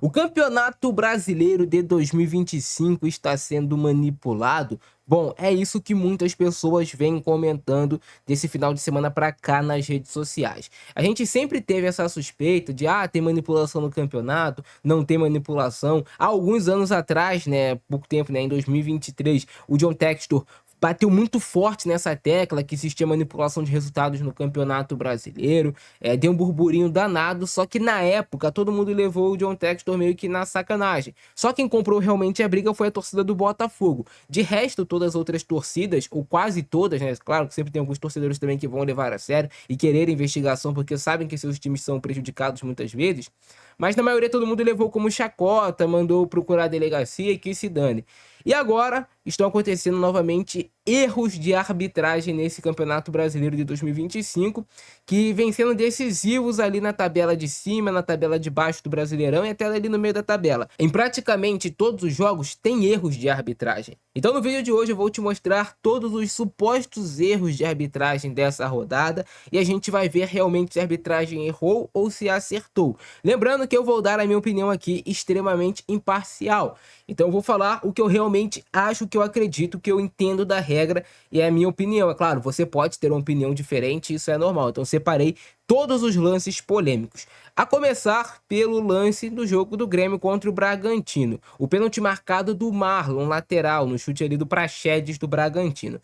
O Campeonato Brasileiro de 2025 está sendo manipulado? Bom, é isso que muitas pessoas vêm comentando desse final de semana para cá nas redes sociais. A gente sempre teve essa suspeita de tem manipulação no campeonato, não tem manipulação. Há alguns anos atrás, né, pouco tempo, né, em 2023, o John Textor bateu muito forte nessa tecla que existia manipulação de resultados no Campeonato Brasileiro, deu um burburinho danado, só que na época todo mundo levou o John Textor meio que na sacanagem. Só quem comprou realmente a briga foi a torcida do Botafogo. De resto, todas as outras torcidas, ou quase todas, né? Claro que sempre tem alguns torcedores também que vão levar a sério e querer investigação porque sabem que seus times são prejudicados muitas vezes, mas na maioria todo mundo levou como chacota, mandou procurar a delegacia e que se dane. E agora estão acontecendo novamente erros de arbitragem nesse Campeonato Brasileiro de 2025, que vem sendo decisivos ali na tabela de cima, na tabela de baixo do Brasileirão e até ali no meio da tabela. Em praticamente todos os jogos tem erros de arbitragem. Então no vídeo de hoje eu vou te mostrar todos os supostos erros de arbitragem dessa rodada e a gente vai ver realmente se a arbitragem errou ou se acertou. Lembrando que eu vou dar a minha opinião aqui extremamente imparcial. Então eu vou falar o que eu realmente acho, o que eu acredito, o que eu entendo da regra e é a minha opinião. É claro, você pode ter uma opinião diferente, isso é normal. Então separei todos os lances polêmicos. A começar pelo lance do jogo do Grêmio contra o Bragantino. O pênalti marcado do Marlon, lateral, no chute ali do Praxedes do Bragantino.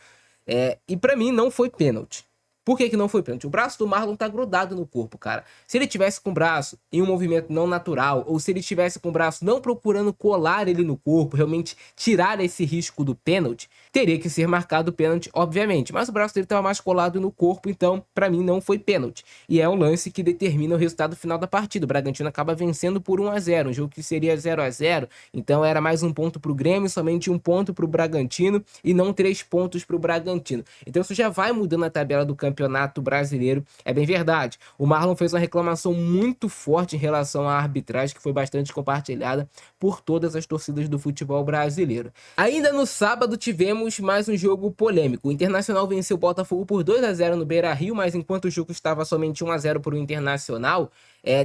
E pra mim não foi pênalti. Por que não foi pênalti? O braço do Marlon tá grudado no corpo, cara. Se ele tivesse com o braço em um movimento não natural, ou se ele tivesse com o braço não procurando colar ele no corpo, realmente tirar esse risco do pênalti, teria que ser marcado o pênalti, obviamente. Mas o braço dele tava mais colado no corpo, então pra mim não foi pênalti. E é um lance que determina o resultado final da partida. O Bragantino acaba vencendo por 1-0, um jogo que seria 0-0. Então era mais um ponto pro Grêmio, somente um ponto pro Bragantino e não 3 pontos pro Bragantino. Então isso já vai mudando a tabela do Campeonato Brasileiro, é bem verdade. O Marlon fez uma reclamação muito forte em relação à arbitragem, que foi bastante compartilhada por todas as torcidas do futebol brasileiro. Ainda no sábado tivemos mais um jogo polêmico. O Internacional venceu o Botafogo por 2-0 no Beira-Rio, mas enquanto o jogo estava somente 1-0 para o Internacional,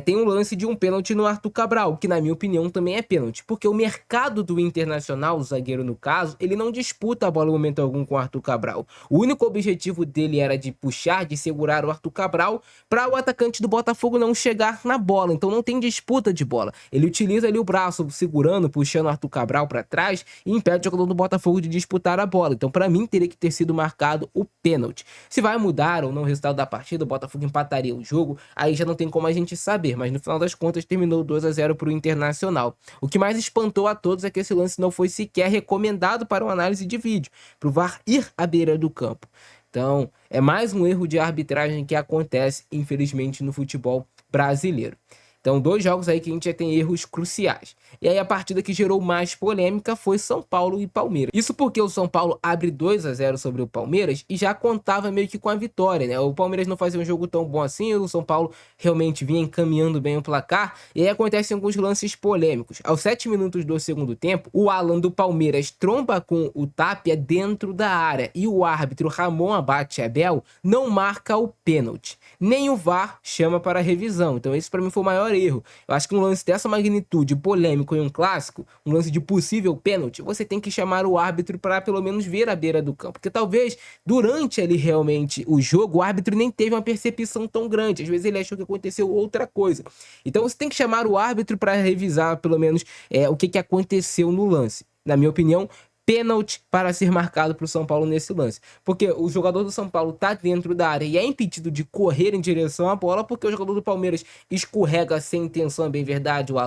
tem um lance de um pênalti no Arthur Cabral, que na minha opinião também é pênalti, porque o mercado do Internacional, o zagueiro no caso, ele não disputa a bola em momento algum com o Arthur Cabral. O único objetivo dele era de puxar, de segurar o Arthur Cabral, para o atacante do Botafogo não chegar na bola, então não tem disputa de bola. Ele utiliza ali o braço segurando, puxando o Arthur Cabral para trás e impede o jogador do Botafogo de disputar a bola. Então para mim teria que ter sido marcado o pênalti. Se vai mudar ou não o resultado da partida, o Botafogo empataria o jogo, aí já não tem como a gente saber, mas no final das contas terminou 2-0 para o Internacional. O que mais espantou a todos é que esse lance não foi sequer recomendado para uma análise de vídeo, para o VAR ir à beira do campo. Então, é mais um erro de arbitragem que acontece, infelizmente, no futebol brasileiro. Então, 2 jogos aí que a gente já tem erros cruciais. E aí a partida que gerou mais polêmica foi São Paulo e Palmeiras. Isso porque o São Paulo abre 2-0 sobre o Palmeiras e já contava meio que com a vitória, né? O Palmeiras não fazia um jogo tão bom assim, o São Paulo realmente vinha encaminhando bem o placar. E aí acontecem alguns lances polêmicos. Aos 7 minutos do segundo tempo, o Alan do Palmeiras tromba com o Tapia dentro da área e o árbitro Ramon Abate Abel não marca o pênalti. Nem o VAR chama para revisão. Então esse para mim foi o maior erro. Eu acho que um lance dessa magnitude, polêmico em um clássico, um lance de possível pênalti, você tem que chamar o árbitro para pelo menos ver a beira do campo, porque talvez durante ali realmente o jogo o árbitro nem teve uma percepção tão grande, às vezes ele achou que aconteceu outra coisa. Então você tem que chamar o árbitro para revisar pelo menos o que aconteceu no lance. Na minha opinião, pênalti para ser marcado para o São Paulo nesse lance. Porque o jogador do São Paulo está dentro da área e é impedido de correr em direção à bola porque o jogador do Palmeiras escorrega sem intenção, é bem verdade, o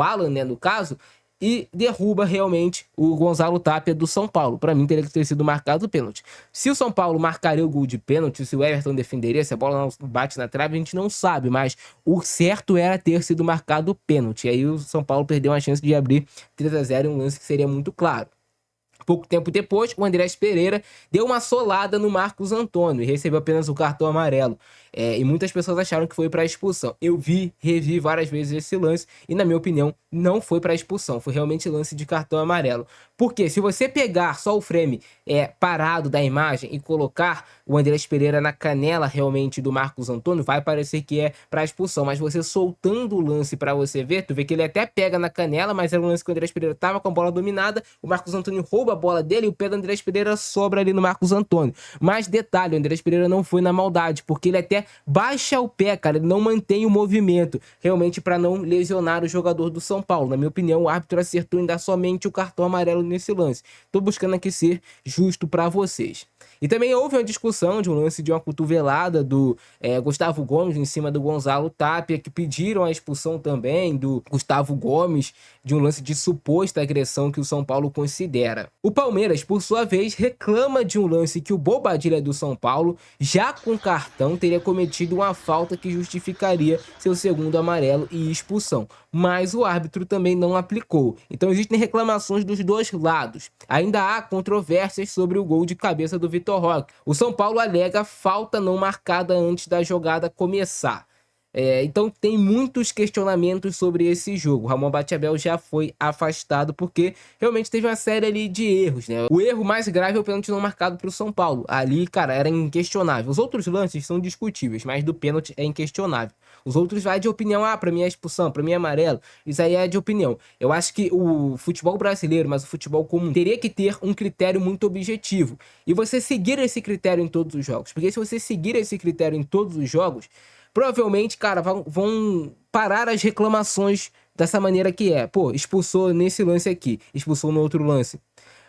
Alan, né, no caso, e derruba realmente o Gonzalo Tapia do São Paulo. Para mim teria que ter sido marcado o pênalti. Se o São Paulo marcaria o gol de pênalti, se o Everton defenderia, se a bola não bate na trave, a gente não sabe, mas o certo era ter sido marcado o pênalti. E aí o São Paulo perdeu a chance de abrir 3-0 em um lance que seria muito claro. Pouco tempo depois, o Andrés Pereira deu uma solada no Marcos Antônio e recebeu apenas o cartão amarelo. e muitas pessoas acharam que foi para expulsão. Eu revi várias vezes esse lance e, na minha opinião, não foi para expulsão, foi realmente lance de cartão amarelo. Porque se você pegar só o frame parado da imagem e colocar o Andrés Pereira na canela realmente do Marcos Antônio, vai parecer que é para expulsão, mas você soltando o lance para você ver, tu vê que ele até pega na canela, mas era um lance que o Andrés Pereira tava com a bola dominada, o Marcos Antônio rouba a bola dele e o pé do Andrés Pereira sobra ali no Marcos Antônio. Mas detalhe, o Andrés Pereira não foi na maldade, porque ele até baixa o pé, cara, ele não mantém o movimento, realmente para não lesionar o jogador do São Paulo. Na minha opinião, o árbitro acertou em dar somente o cartão amarelo nesse lance. Tô buscando aqui ser justo para vocês. E também houve uma discussão de um lance de uma cotovelada do Gustavo Gomes em cima do Gonzalo Tapia, que pediram a expulsão também do Gustavo Gomes de um lance de suposta agressão que o São Paulo considera. O Palmeiras, por sua vez, reclama de um lance que o Bobadilla do São Paulo, já com cartão, teria cometido uma falta que justificaria seu segundo amarelo e expulsão. Mas o árbitro também não aplicou. Então existem reclamações dos dois lados. Ainda há controvérsias sobre o gol de cabeça do Vitor Roque. O São Paulo alega falta não marcada antes da jogada começar. Então tem muitos questionamentos sobre esse jogo. O Ramon Batiabel já foi afastado porque realmente teve uma série ali de erros, né? O erro mais grave é o pênalti não marcado para o São Paulo. Ali, cara, era inquestionável. Os outros lances são discutíveis, mas do pênalti é inquestionável. Os outros vai de opinião, pra mim é expulsão, pra mim é amarelo. Isso aí é de opinião. Eu acho que o futebol brasileiro, mas o futebol comum, teria que ter um critério muito objetivo. E você seguir esse critério em todos os jogos. Porque se você seguir esse critério em todos os jogos, provavelmente, cara, vão parar as reclamações dessa maneira que é. Pô, expulsou nesse lance aqui, expulsou no outro lance.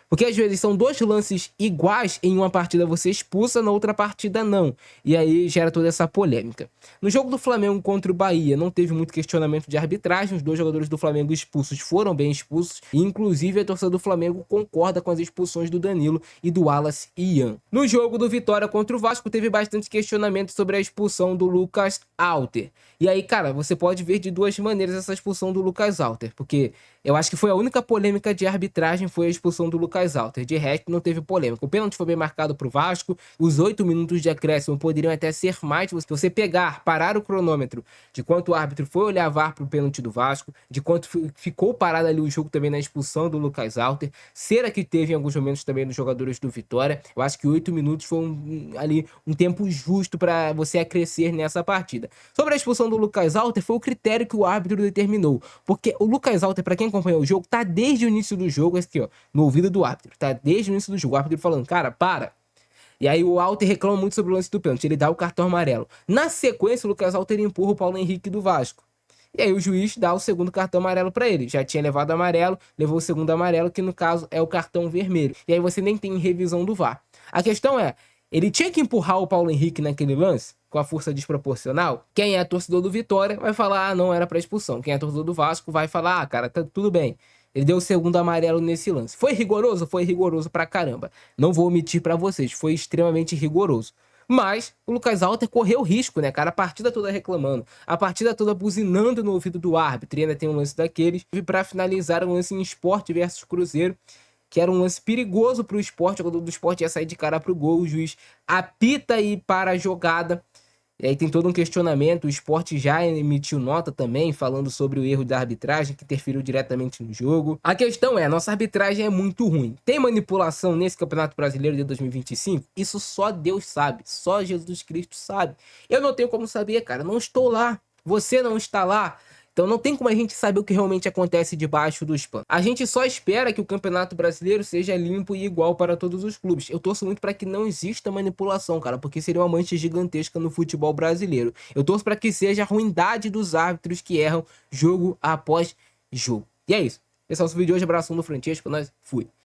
Porque às vezes são dois lances iguais, em uma partida você expulsa, na outra partida não. E aí gera toda essa polêmica. No jogo do Flamengo contra o Bahia, não teve muito questionamento de arbitragem. Os dois jogadores do Flamengo expulsos foram bem expulsos. E inclusive a torcida do Flamengo concorda com as expulsões do Danilo e do Wallace e Ian. No jogo do Vitória contra o Vasco, teve bastante questionamento sobre a expulsão do Lucas Alter. E aí, cara, você pode ver de duas maneiras essa expulsão do Lucas Alter. Porque eu acho que foi a única polêmica de arbitragem, foi a expulsão do Lucas Alter. De resto, não teve polêmica. O pênalti foi bem marcado pro Vasco. Os 8 minutos de acréscimo poderiam até ser mais. Se você pegar, parar o cronômetro de quanto o árbitro foi olhar VAR pro pênalti do Vasco, de quanto ficou parado ali o jogo também na expulsão do Lucas Alter, cera que teve em alguns momentos também dos jogadores do Vitória. Eu acho que 8 minutos foi um tempo justo para você acrescer nessa partida. Sobre a expulsão do Lucas Alter, foi o critério que o árbitro determinou. Porque o Lucas Alter, para quem acompanhou o jogo, tá desde o início do jogo, aqui ó, no ouvido do árbitro, tá desde o início do jogo, o árbitro falando, cara, para. E aí o Alter reclama muito sobre o lance do pênalti, ele dá o cartão amarelo. Na sequência, o Lucas Alter empurra o Paulo Henrique do Vasco. E aí o juiz dá o segundo cartão amarelo para ele. Já tinha levado amarelo, levou o segundo amarelo, que no caso é o cartão vermelho. E aí você nem tem revisão do VAR. A questão é, ele tinha que empurrar o Paulo Henrique naquele lance, com a força desproporcional? Quem é torcedor do Vitória vai falar, ah, não era para expulsão. Quem é torcedor do Vasco vai falar, ah, cara, tá tudo bem. Ele deu o segundo amarelo nesse lance. Foi rigoroso? Foi rigoroso pra caramba. Não vou omitir pra vocês, foi extremamente rigoroso. Mas o Lucas Alter correu risco, né, cara? A partida toda reclamando, a partida toda buzinando no ouvido do árbitro. E ainda tem um lance daqueles. E pra finalizar, um lance em Sport versus Cruzeiro, que era um lance perigoso pro Sport. O jogador do Sport ia sair de cara pro gol. O juiz apita aí para a jogada. E aí tem todo um questionamento, o Sport já emitiu nota também, falando sobre o erro da arbitragem, que interferiu diretamente no jogo. A questão é, nossa arbitragem é muito ruim. Tem manipulação nesse Campeonato Brasileiro de 2025? Isso só Deus sabe, só Jesus Cristo sabe. Eu não tenho como saber, cara, não estou lá, você não está lá. Então não tem como a gente saber o que realmente acontece debaixo dos panos. A gente só espera que o Campeonato Brasileiro seja limpo e igual para todos os clubes. Eu torço muito para que não exista manipulação, cara, porque seria uma mancha gigantesca no futebol brasileiro. Eu torço para que seja a ruindade dos árbitros que erram jogo após jogo. E é isso. Esse é o nosso vídeo de hoje. Abração do Francesco. Nós fui.